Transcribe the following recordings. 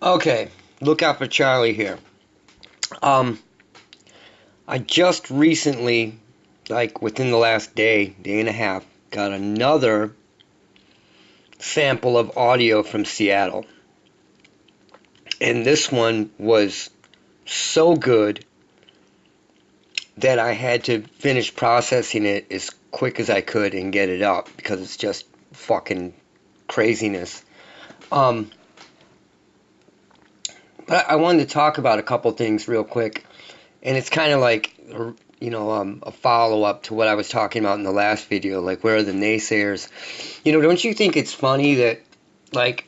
Okay, look out for Charlie here. Um, I just recently, like within the last day and a half, got another sample of audio from Seattle. And this one was so good that I had to finish processing it as quick as I could and get it up because it's just fucking craziness. Um, but I wanted to talk about a couple things real quick. And it's kind of like, a follow-up to what I was talking about in the last video, like where are the naysayers? Don't you think it's funny that, like,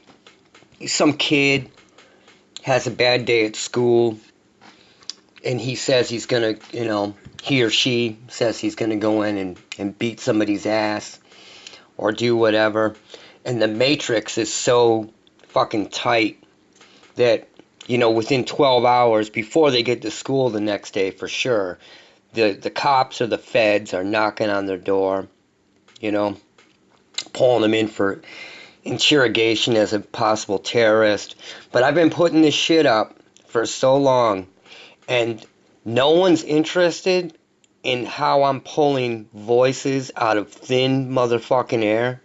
some kid has a bad day at school and he says he's gonna, he or she says he's gonna go in and beat somebody's ass or do whatever, and the matrix is so fucking tight that, within 12 hours before they get to school the next day for sure, the cops or the feds are knocking on their door, pulling them in for interrogation as a possible terrorist. But I've been putting this shit up for so long, and no one's interested in how I'm pulling voices out of thin motherfucking air.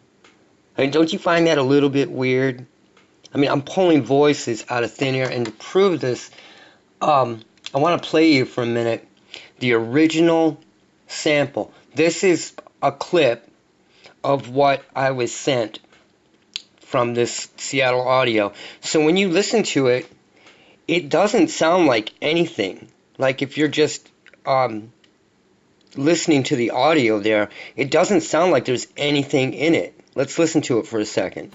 I mean, don't you find that a little bit weird? I mean, I'm pulling voices out of thin air, and to prove this, I want to play you for a minute the original sample. This is a clip of what I was sent from this Seattle audio. So when you listen to it, it doesn't sound like anything. Like if you're just listening to the audio there, it doesn't sound like there's anything in it. Let's listen to it for a second.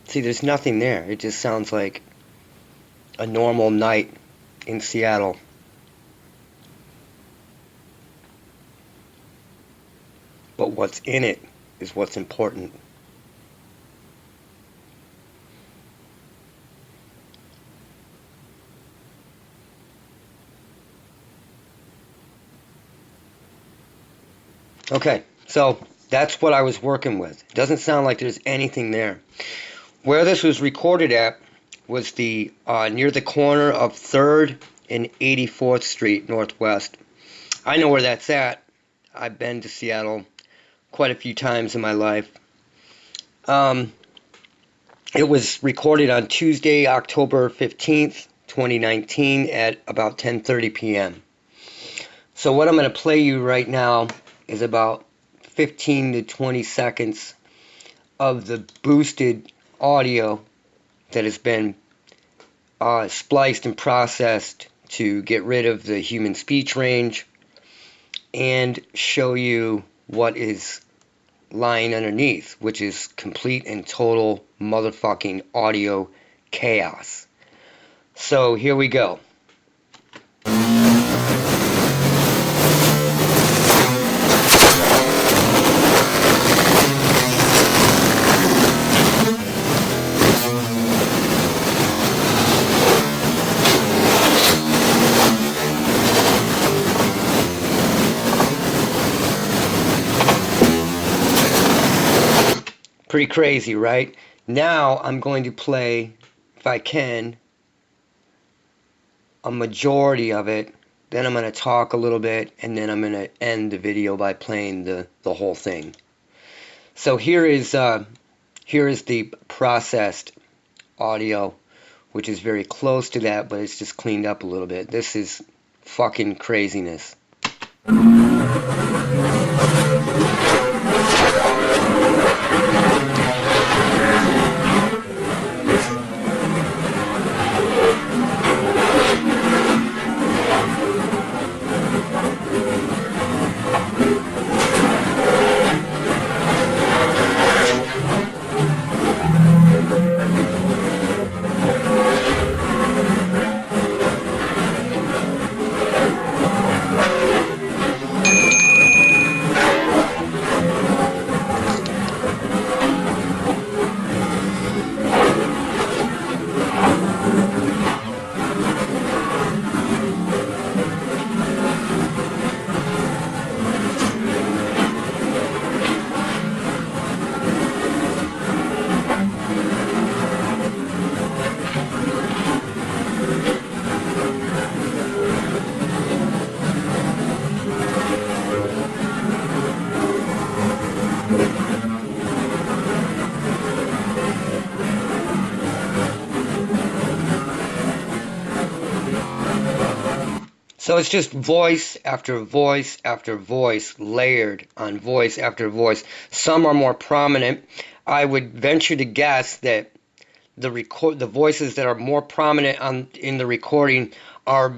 See, there's nothing there. It just sounds like a normal night in Seattle. But what's in it is what's important. Okay, so that's what I was working with. It doesn't sound like there's anything there. Where this was recorded at was the near the corner of 3rd and 84th Street Northwest. I know where that's at. I've been to Seattle quite a few times in my life. It was recorded on Tuesday, October 15th, 2019 at about 10:30 p.m. So what I'm going to play you right now is about 15 to 20 seconds of the boosted audio that has been spliced and processed to get rid of the human speech range and show you what is lying underneath, which is complete and total motherfucking audio chaos. So here we go. Pretty crazy, right? Now I'm going to play, if I can, a majority of it. Then I'm going to talk a little bit, and then I'm going to end the video by playing the whole thing. So here is the processed audio, which is very close to that, but it's just cleaned up a little bit. This is fucking craziness. So it's just voice after voice after voice, layered on voice after voice. Some are more prominent. I would venture to guess that the voices that are more prominent in the recording are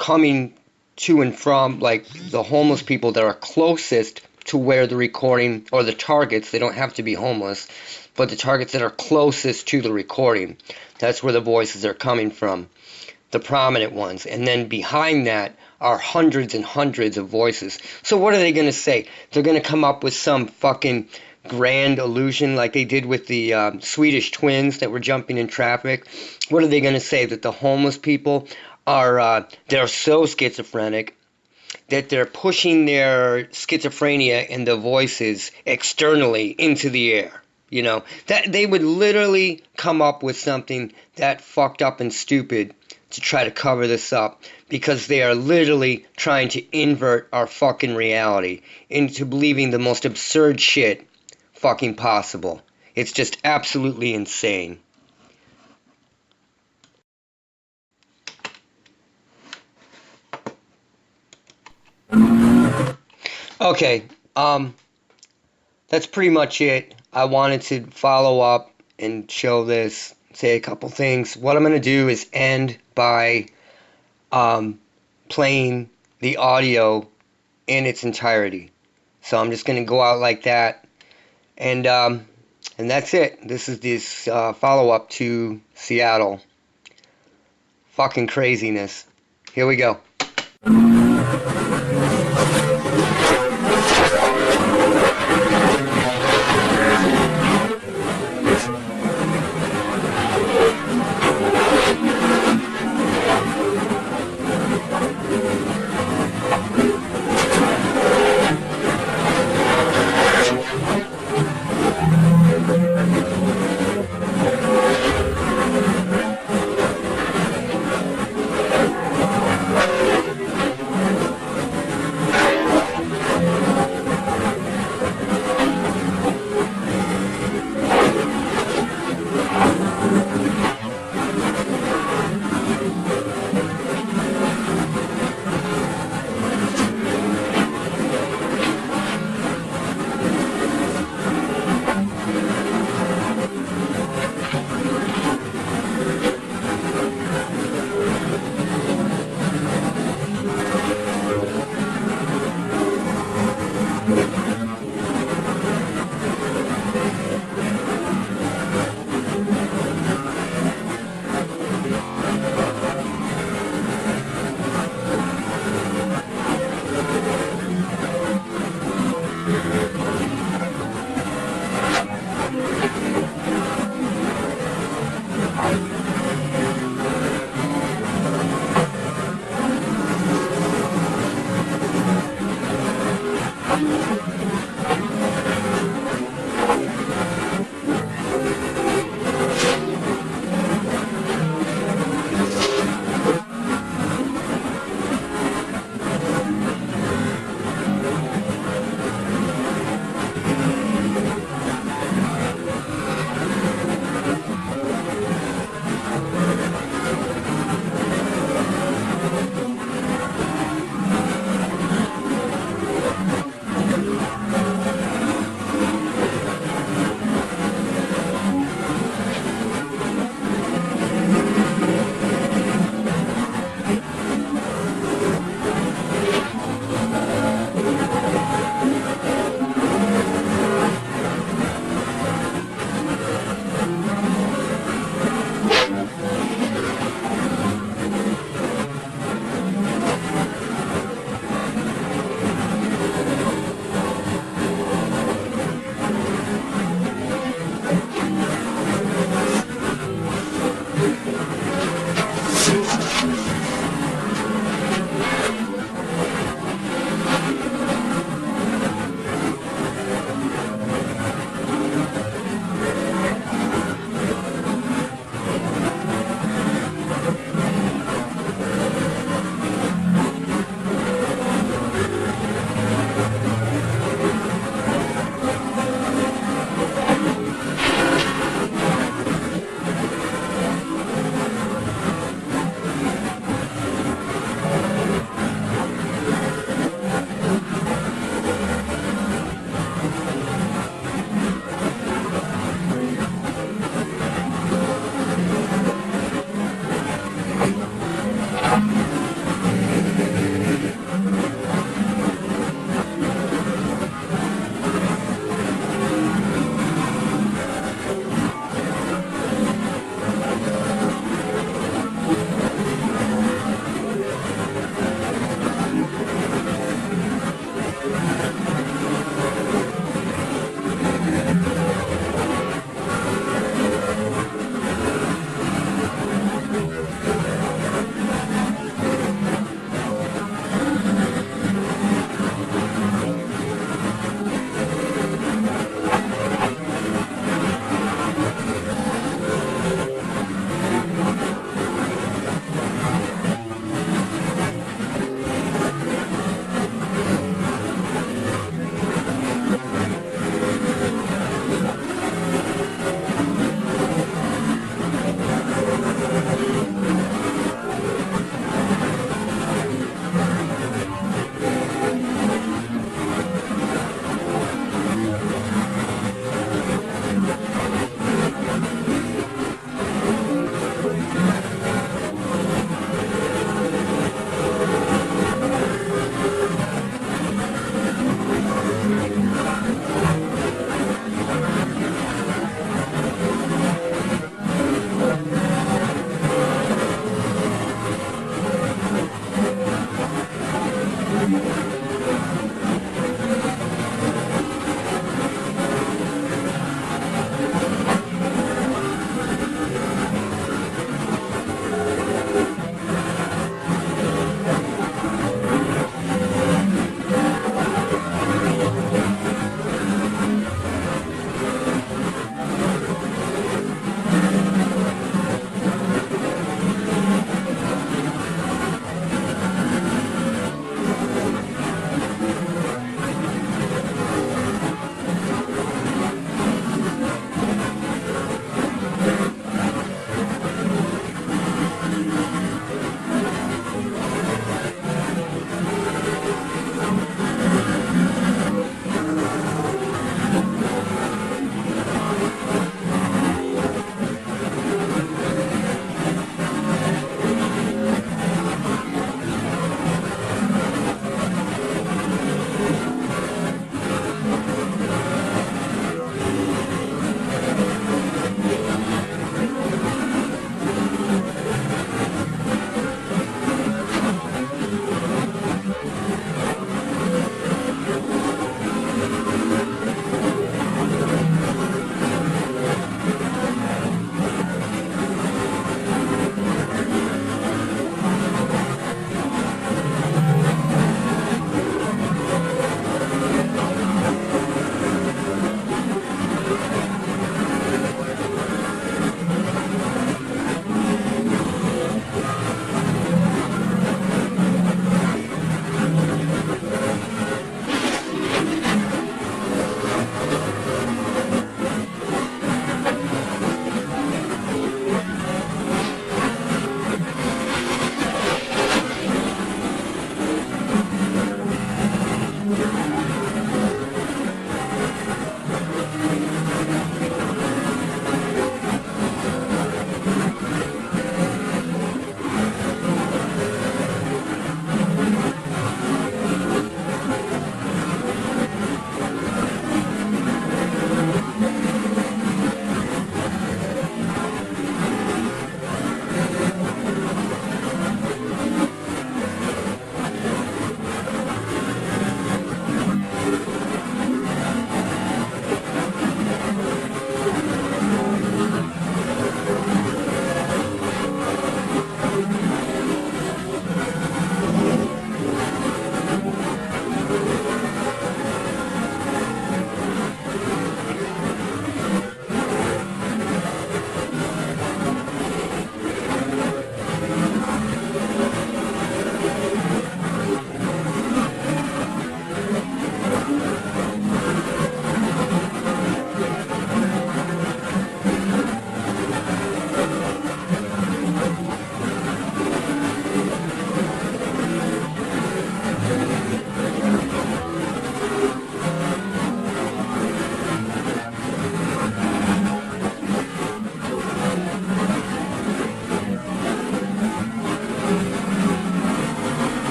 coming to and from, like, the homeless people that are closest to where the recording, or the targets, they don't have to be homeless, but the targets that are closest to the recording, that's where the voices are coming from, the prominent ones. And then behind that are hundreds and hundreds of voices. So what are they going to say? They're going to come up with some fucking grand illusion like they did with the Swedish twins that were jumping in traffic. What are they going to say? That the homeless people are they're so schizophrenic that they're pushing their schizophrenia and the voices externally into the air. You know, that they would literally come up with something that fucked up and stupid to try to cover this up, because they are literally trying to invert our fucking reality into believing the most absurd shit fucking possible. It's just absolutely insane. Okay, that's pretty much it. I wanted to follow up and show this, say a couple things. What I'm going to do is end by playing the audio in its entirety. So I'm just going to go out like that, and that's it. This is this follow-up to Seattle. Fucking craziness. Here we go.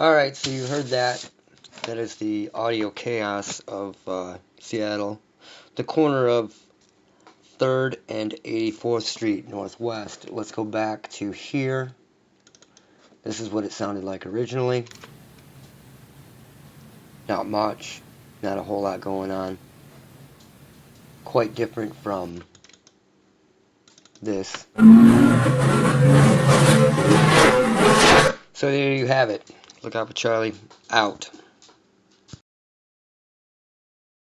Alright, so you heard that. That is the audio chaos of Seattle. The corner of 3rd and 84th Street Northwest. Let's go back to here. This is what it sounded like originally. Not much. Not a whole lot going on. Quite different from this. So there you have it. Look out for Charlie. Out.